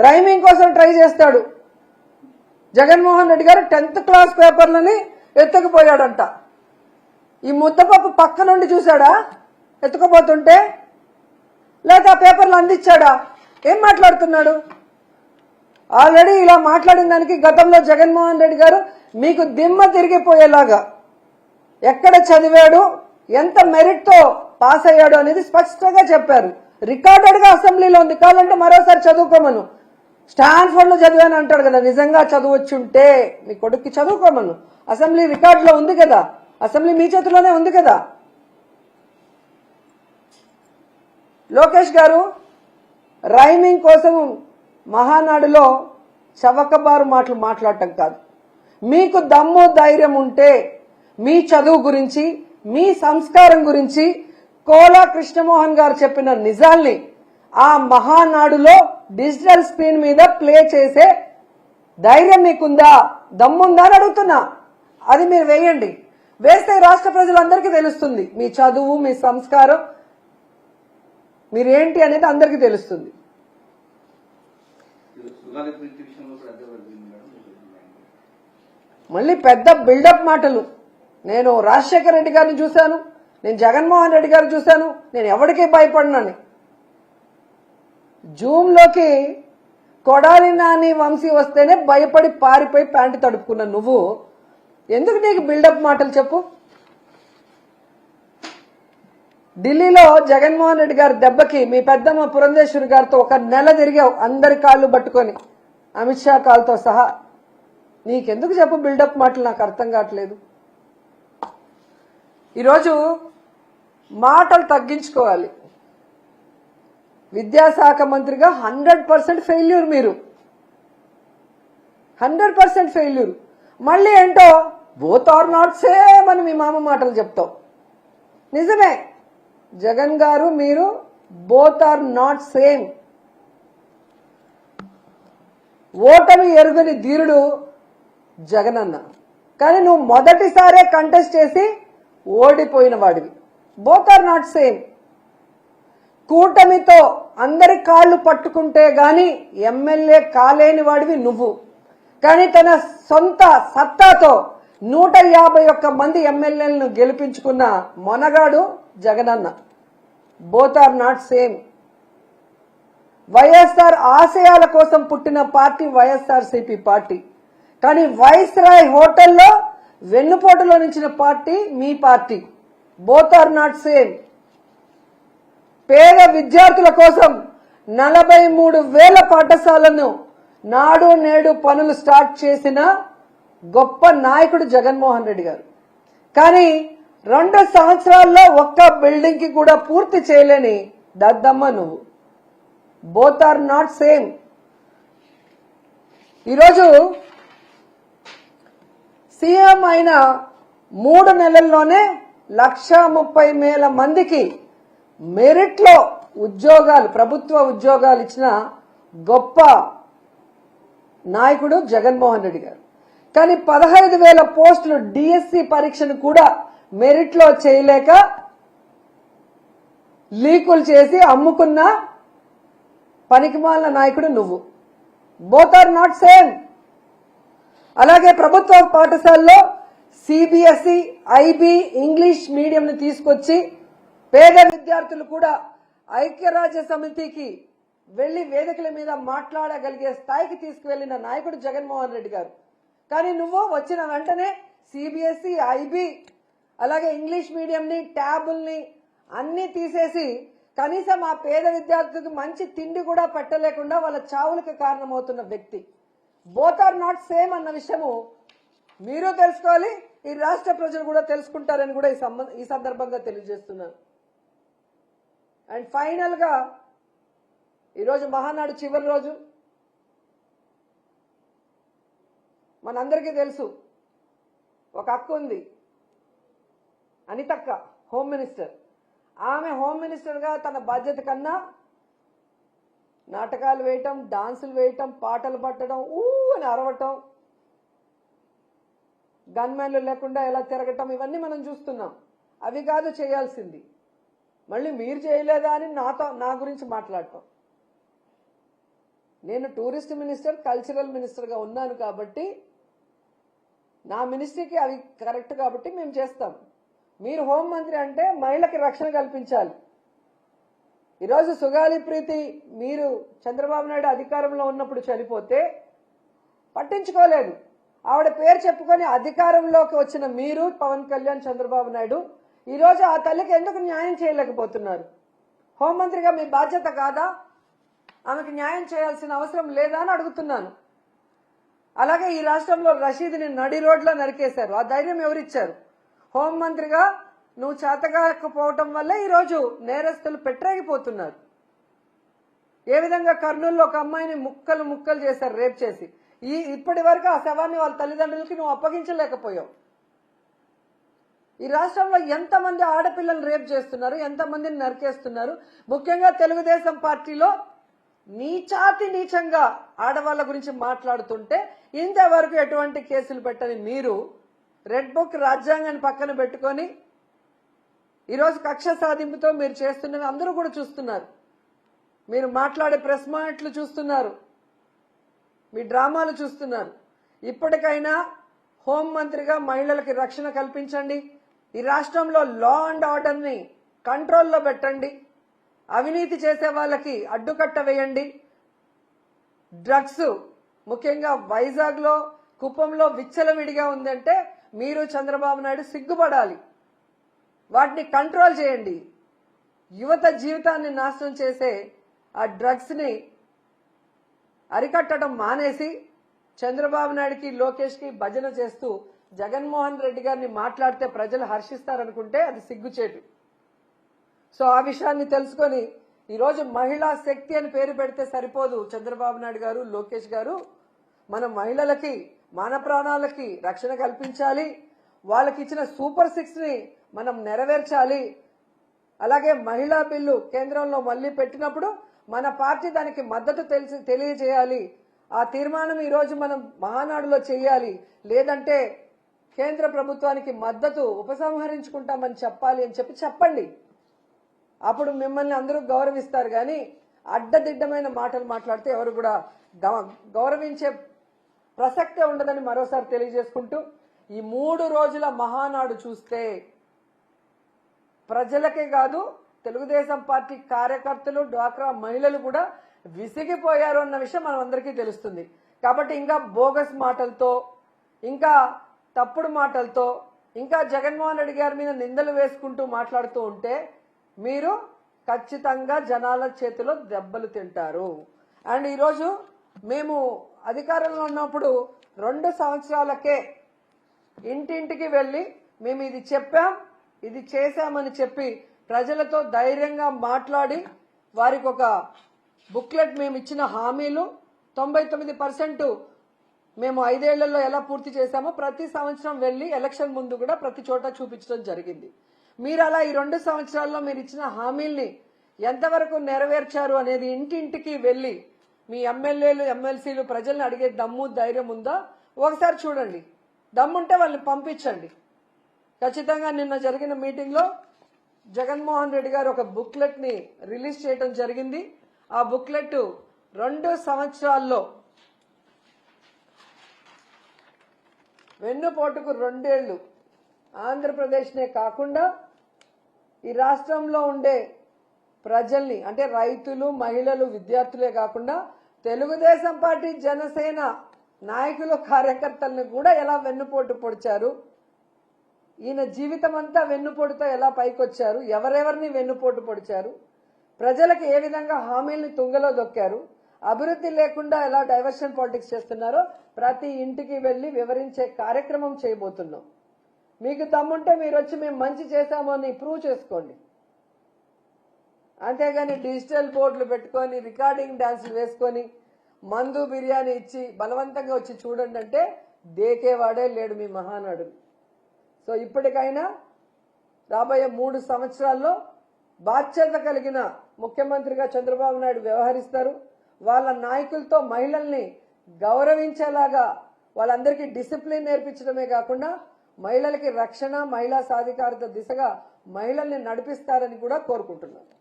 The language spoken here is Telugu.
రైమింగ్ కోసం ట్రై చేస్తాడు. జగన్మోహన్ రెడ్డి గారు 10th క్లాస్ పేపర్లని ఎత్తుకుపోయాడంట. ఈ ముద్దపప్పు పక్క నుండి చూశాడా ఎత్తుకుపోతుంటే, లేక ఆ పేపర్లు అందించాడా? ఏం మాట్లాడుతున్నాడు? ఆల్రెడీ ఇలా మాట్లాడిన దానికి గతంలో జగన్మోహన్ రెడ్డి గారు మీకు దిమ్మ తిరిగిపోయేలాగా ఎక్కడ చదివాడు, ఎంత మెరిట్తో పాస్ అయ్యాడు అనేది స్పష్టంగా చెప్పారు. రికార్డెడ్ గా అసెంబ్లీలో ఉంది. కావాలంటే మరోసారి చదువుకోమను. స్టాన్ఫోర్డ్ లో చదివాను అంటాడు కదా, నిజంగా చదువుచ్చుంటే మీ కొడుక్కి చదువుకోమను. అసెంబ్లీ రికార్డులో ఉంది కదా, అసెంబ్లీ మీ చేతిలోనే ఉంది కదా. లోకేష్ గారు రైమింగ్ కోసం మహానాడులో చవకబారు మాటలు మాట్లాడటం కాదు. మీకు దమ్ము ధైర్యం ఉంటే మీ చదువు గురించి, మీ సంస్కారం గురించి కోలా కృష్ణమోహన్ గారు చెప్పిన నిజాల్ని ఆ మహానాడులో డిజిటల్ స్క్రీన్ మీద ప్లే చేసే ధైర్యం మీకుందా, దమ్ముందా అని అడుగుతున్నా. అది మీరు వేయండి. వేస్తే రాష్ట్ర ప్రజలందరికీ తెలుస్తుంది మీ చదువు, మీ సంస్కారం, మీరేంటి అనేది అందరికీ తెలుస్తుంది. మళ్ళీ పెద్ద బిల్డప్ మాటలు. నేను రాజశేఖర రెడ్డి గారిని చూశాను, నేను జగన్మోహన్ రెడ్డి గారిని చూశాను, నేను ఎవరికీ భయపడినాను. జూమ్ లోకి కొడాలి నాని వంశీ వస్తేనే భయపడి పారిపోయి ప్యాంటు తడుపుకున్న నువ్వు ఎందుకు నీకు బిల్డప్ మాటలు చెప్పు? ఢిల్లీలో జగన్మోహన్ రెడ్డి గారి దెబ్బకి మీ పెద్దమ్మ పురంధేశ్వరి గారితో 1 నెల తిరిగావు, అందరి కాళ్ళు పట్టుకొని, అమిత్ షా కాళ్ళతో సహా. నీకెందుకు చెప్పు బిల్డప్ మాటలు? నాకు అర్థం కావట్లేదు. ఈరోజు మాటలు తగ్గించుకోవాలి. విద్యాశాఖ మంత్రిగా 100% ఫెయిల్యూర్. మీరు 100% ఫెయిల్యూర్. మళ్ళీ ఏంటో బోత్ ఆర్ నాట్ సేమ్ అని మీ మామ మాటలు చెప్తావు. నిజమే, జగన్ గారు మీరు బోత్ ఆర్ నాట్ సేమ్. ఓటమి ఎరుగని ధీరుడు జగన్ అన్న, కానీ నువ్వు మొదటిసారే కంటెస్ట్ చేసి ఓడిపోయిన వాడివి. Both are not same. కూటమితో అందరి కాళ్ళు పట్టుకుంటే గాని ఎమ్మెల్యే కాలేని వాడివి నువ్వు, కానీ తన సొంత సత్తాతో 151 మంది ఎమ్మెల్యేలను గెలిపించుకున్న మొనగాడు Jaganna. Both are not same. YSR ఆశయాల కోసం పుట్టిన పార్టీ వైఎస్ఆర్సీపీ పార్టీ, కానీ వైస్రాయ్ హోటల్లో వెన్నుపోటులో నిలిచిన పార్టీ మీ party. Both are not same. పేద విద్యార్థుల కోసం 43,000 పాఠశాలను నాడు నేడు పనులు స్టార్ట్ చేసిన గొప్ప నాయకుడు జగన్మోహన్ రెడ్డి గారు, కానీ 2 సంవత్సరాల్లో ఒక్క బిల్డింగ్ కి కూడా పూర్తి చేయలేని దద్దమ్మ నువ్వు. Both are not same. ఈరోజు సీఎం అయిన 3 నెలల్లోనే 130,000 మందికి మెరిట్ లో ఉద్యోగాలు, ప్రభుత్వ ఉద్యోగాలు ఇచ్చిన గొప్ప నాయకుడు జగన్మోహన్ రెడ్డి గారు, కానీ 15,000 పోస్టులు డిఎస్సి పరీక్షను కూడా మెరిట్ లో చేయలేక లీకులు చేసి అమ్ముకున్న పనికిమాలిన నాయకుడు నువ్వు. Both are not same. అలాగే ప్రభుత్వ పాఠశాలలో సిబిఎస్ఈ, ఐబీ, ఇంగ్లీష్ మీడియంను తీసుకొచ్చి పేద విద్యార్థులు కూడా ఐక్యరాజ్య సమితికి వెళ్లి వేదికల మీద మాట్లాడగలిగే స్థాయికి తీసుకువెళ్లిన నాయకుడు జగన్మోహన్ రెడ్డి గారు, కానీ నువ్వు వచ్చిన వెంటనే సిబిఎస్ఈ, ఐబీ, అలాగే ఇంగ్లీష్ మీడియంని, ట్యాబుల్ని అన్ని తీసేసి కనీసం ఆ పేద విద్యార్థులకు మంచి తిండి కూడా పెట్టలేకుండా వాళ్ళ చావులకు కారణమవుతున్న వ్యక్తి. బోత్ ఆర్ నాట్ సేమ్ అన్న విషయము మీరు తెలుసుకోవాలి, ఈ రాష్ట్ర ప్రజలు కూడా తెలుసుకుంటారని కూడా ఈ సందర్భంగా తెలియజేస్తున్నాను. అండ్ ఫైనల్ గా ఈరోజు మహానాడు చివరి రోజు. మనందరికీ తెలుసు ఒక అక్క ఉంది, అనితక్క, హోమ్ మినిస్టర్. ఆమె హోమ్ మినిస్టర్ గా తన బాధ్యత కన్నా నాటకాలు వేయటం, డాన్సులు వేయటం, పాటలు పట్టడం, అని అరవటం, గన్మెన్లు లేకుండా ఎలా తిరగటం, ఇవన్నీ మనం చూస్తున్నాం. అవి కాదు చేయాల్సింది. మళ్ళీ మీరు చేయలేదా అని నా గురించి మాట్లాడటం. నేను టూరిస్ట్ మినిస్టర్, కల్చరల్ మినిస్టర్గా ఉన్నాను కాబట్టి నా మినిస్ట్రీకి అవి కరెక్ట్ కాబట్టి మేము చేస్తాం. మీరు హోంమంత్రి అంటే మహిళకి రక్షణ కల్పించాలి. ఈరోజు సుగాలి ప్రీతి మీరు చంద్రబాబు నాయుడు అధికారంలో ఉన్నప్పుడు చనిపోతే పట్టించుకోలేదు. ఆవిడ పేరు చెప్పుకొని అధికారంలోకి వచ్చిన మీరు పవన్ కళ్యాణ్, చంద్రబాబు నాయుడు ఈరోజు ఆ తల్లికి ఎందుకు న్యాయం చేయలేకపోతున్నారు? హోంమంత్రిగా మీ బాధ్యత కాదా? ఆమెకు న్యాయం చేయాల్సిన అవసరం లేదా అని అడుగుతున్నాను. అలాగే ఈ రాష్ట్రంలో రషీద్ని నడి రోడ్లో నరికేశారు. ఆ ధైర్యం ఎవరిచ్చారు? హోంమంత్రిగా నువ్వు చేతగాకపోవటం వల్ల ఈరోజు నేరస్తులు పెట్టరేగిపోతున్నారు. ఏ విధంగా కర్నూలులో ఒక అమ్మాయిని ముక్కలు ముక్కలు చేశారు, రేప్ చేసి. ఇప్పటి వరకు ఆ శవాన్ని వాళ్ళ తల్లిదండ్రులకి నువ్వు అప్పగించలేకపోయావు. ఈ రాష్ట్రంలో ఎంతమంది ఆడపిల్లలు రేప్ చేస్తున్నారు, ఎంతమందిని నరికేస్తున్నారు. ముఖ్యంగా తెలుగుదేశం పార్టీలో నీచంగా ఆడవాళ్ళ గురించి మాట్లాడుతుంటే ఇంతవరకు ఎటువంటి కేసులు పెట్టని మీరు రెడ్ బుక్ రాజ్యాంగాన్ని పక్కన పెట్టుకొని ఈరోజు కక్ష సాధింపుతో మీరు చేస్తున్నవి అందరూ కూడా చూస్తున్నారు. మీరు మాట్లాడే ప్రెస్ మాటలు చూస్తున్నారు, మీ డ్రామాలు చూస్తున్నారు. ఇప్పటికైనా హోంమంత్రిగా మహిళలకి రక్షణ కల్పించండి. ఈ రాష్ట్రంలో లా అండ్ ఆర్డర్ని కంట్రోల్లో పెట్టండి. అవినీతి చేసే వాళ్ళకి అడ్డుకట్ట వేయండి. డ్రగ్స్ ముఖ్యంగా వైజాగ్లో, కుప్పంలో విచ్చలవిడిగా ఉందంటే మీరు చంద్రబాబు నాయుడు సిగ్గుపడాలి. వాటిని కంట్రోల్ చేయండి. యువత జీవితాన్ని నాశనం చేసే ఆ డ్రగ్స్ని అరికట్టడం మానేసి చంద్రబాబు నాయుడుకి, లోకేష్కి భజన చేస్తూ జగన్మోహన్ రెడ్డి గారిని మాట్లాడితే ప్రజలు హర్షిస్తారనుకుంటే అది సిగ్గుచేటు. సో ఆ విషయాన్ని తెలుసుకొని ఈరోజు మహిళా శక్తి అని పేరు పెడితే సరిపోదు. చంద్రబాబు నాయుడు గారు, లోకేష్ గారు, మన మహిళలకి, మాన ప్రాణాలకి రక్షణ కల్పించాలి. వాళ్ళకి ఇచ్చిన సూపర్ 6ని మనం నెరవేర్చాలి. అలాగే మహిళా బిల్లు కేంద్రంలో మళ్లీ పెట్టినప్పుడు మన పార్టీ దానికి మద్దతు తెలియజేయాలి. ఆ తీర్మానం ఈరోజు మనం మహానాడులో చేయాలి. లేదంటే కేంద్ర ప్రభుత్వానికి మద్దతు ఉపసంహరించుకుంటామని చెప్పాలి అని చెప్పండి. అప్పుడు మిమ్మల్ని అందరూ గౌరవిస్తారు. కానీ అడ్డదిడ్డమైన మాటలు మాట్లాడితే ఎవరు కూడా గౌరవించే ప్రసక్తే ఉండదని మరోసారి తెలియజేసుకుంటూ, ఈ 3 రోజుల మహానాడు చూస్తే ప్రజలకే కాదు తెలుగుదేశం పార్టీ కార్యకర్తలు, డ్వాక్రా మహిళలు కూడా విసిగిపోయారు అన్న విషయం మనం అందరికీ తెలుస్తుంది. కాబట్టి ఇంకా బోగస్ మాటలతో, ఇంకా తప్పుడు మాటలతో, ఇంకా జగన్మోహన్ రెడ్డి గారి మీద నిందలు వేసుకుంటూ మాట్లాడుతూ ఉంటే మీరు ఖచ్చితంగా జనాల చేతిలో దెబ్బలు తింటారు. అండ్ ఈరోజు మేము అధికారంలో ఉన్నప్పుడు 2 సంవత్సరాలకే ఇంటింటికి వెళ్ళి మేము ఇది చెప్పాం, ఇది చేశామని చెప్పి ప్రజలతో ధైర్యంగా మాట్లాడి వారికి ఒక బుక్లెట్ మేము ఇచ్చిన హామీలు 99% మేము 5 ఏళ్లలో ఎలా పూర్తి చేశామో ప్రతి సంవత్సరం వెళ్ళి ఎలక్షన్ ముందు కూడా ప్రతి చోట చూపించడం జరిగింది. మీరు అలా ఈ 2 సంవత్సరాల్లో మీరు ఇచ్చిన హామీల్ని ఎంతవరకు నెరవేర్చారు అనేది ఇంటింటికి వెళ్ళి మీ ఎమ్మెల్యేలు, ఎమ్మెల్సీలు ప్రజల్ని అడిగే దమ్ము, ధైర్యం ఉందా ఒకసారి చూడండి. దమ్ముంటే వాళ్ళని పంపించండి. ఖచ్చితంగా నిన్న జరిగిన మీటింగ్లో జగన్మోహన్ రెడ్డి గారు ఒక బుక్లెట్ని రిలీజ్ చేయడం జరిగింది. ఆ బుక్లెట్ 2 సంవత్సరాల్లో వెన్నుపోటుకు 2 ఏళ్లు ఆంధ్రప్రదేశ్నే కాకుండా ఈ రాష్ట్రంలో ఉండే ప్రజల్ని, అంటే రైతులు, మహిళలు, విద్యార్థులే కాకుండా తెలుగుదేశం పార్టీ, జనసేన నాయకులు, కార్యకర్తలను కూడా ఎలా వెన్నుపోటు పొడిచారు, ఈయన జీవితం అంతా వెన్నుపోటుతో ఎలా పైకొచ్చారు, ఎవరెవరిని వెన్నుపోటు పొడిచారు, ప్రజలకు ఏ విధంగా హామీల్ని తుంగలో దొక్కారు, అభివృద్ధి లేకుండా ఎలా డైవర్షన్ పాలిటిక్స్ చేస్తున్నారో ప్రతి ఇంటికి వెళ్లి వివరించే కార్యక్రమం చేయబోతున్నాం. మీకు దమ్ముంటే మీరు వచ్చి మేము మంచి చేశామో అని ప్రూవ్ చేసుకోండి. అంతేగాని డిజిటల్ బోర్డులు పెట్టుకొని రికార్డింగ్ డాన్సులు వేసుకొని మందు, బిర్యానీ ఇచ్చి బలవంతంగా వచ్చి చూడండి అంటే దేకేవాడే లేడు మీ మహానాడు. సో ఇప్పటికైనా రాబోయే 3 సంవత్సరాల్లో బాధ్యత కలిగిన ముఖ్యమంత్రిగా చంద్రబాబు నాయుడు వ్యవహరిస్తారు. వాళ్ళ నాయకులతో మహిళల్ని గౌరవించేలాగా వాళ్ళందరికీ డిసిప్లిన్ నేర్పించడమే కాకుండా మహిళలకి రక్షణ, మహిళా సాధికారత దిశగా మహిళల్ని నడిపిస్తారని కూడా కోరుకుంటున్నాను.